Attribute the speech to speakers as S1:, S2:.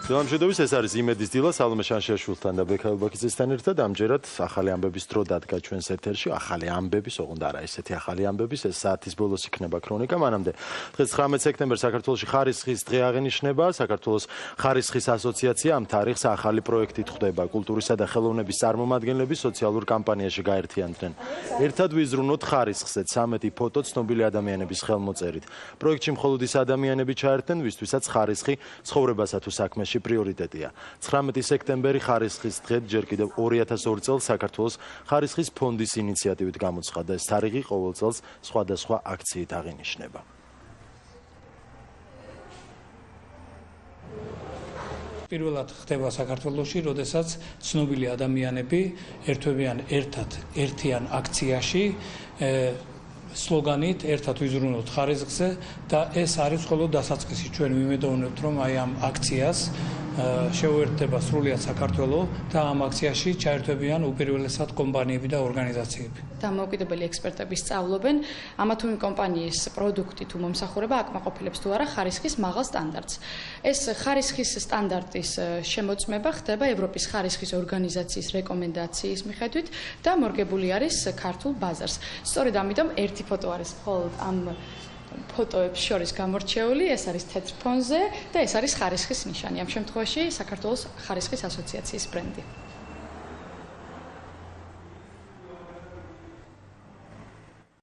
S1: დილამშვიდობის, ეს არის იმედის დილა სალომე შანშიაშვილთან და ბექა ელბაქიძესთან ერთად. ამჯერად ახალი ამბების დრო დადგა ჩვენს ეთერში. ახალი ამბების, ოღონდ არა ესეთი ახალი ამბების, ეს საათის ბოლოს იქნება ქრონიკა. მანამდე დღეს 19 სექტემბერს საქართველოში ხარისხის დღე აღინიშნება. საქართველოს ხარისხის ასოციაცია ამ თარიღს ახალი პროექტით ხვდება. კულტურისა და ხელოვნების წარმომადგენლები სოციალურ კამპანიაში გაერთიანდნენ. ერთად ვიზრუნოთ ხარისხზე 13 ფოტო ცნობილი ადამიანების ხელმოწერით. პროექტში მხოლოდ ის ადამიანები ჩაერთნენ, ვისთვისაც ხარისხი ცხოვრებასა თუ საქმეში პრიორიტეტია. 19 სექტემბერი ხარისხის დღედ ჯერ კიდევ 2002 წელს საქართველოს ხარისხის ფონდის ინიციატივით გამოცხადდა. ეს თარიღი ყოველ წელს სხვადასხვა აქციით აღინიშნება.
S2: პირველად ხდება საქართველოში, როდესაც ცნობილი ადამიანები ერთვებიან ერთიან აქციაში სლოგანით ერთად ვიზრუნოთ ხარისხზე და ეს არის მხოლოდ დასაწყისი. ჩვენ ვიმედოვნებთ, რომ აი ამ აქციას შეუერთდება სრულიად საქართველო და ამ აქციაში ჩაერთვებიან უპირველესად კომპანიები და ორგანიზაციები.
S3: დამოუკიდებელი ექსპერტები სწავლობენ ამა თუ იმ კომპანიის პროდუქტი თუ მომსახურება აკმაყოფილებს თუ არა ხარისხის მაღალ სტანდარტს. ეს ხარისხის სტანდარტის შემოწმება ხდება ევროპის ხარისხის ორგანიზაციის რეკომენდაციის მიხედვით და მორგებული არის ქართულ ბაზარს. სწორედ ამიტომ ერთი ფოტო არის მხოლოდ ამ ფოტოებს შორის გამორჩეული, ეს არის თეთრ ფონზე და ეს არის ხარისხის ნიშანი. ამ შემთხვევაში საქართველოს ხარისხის ასოციაციის ბრენდი.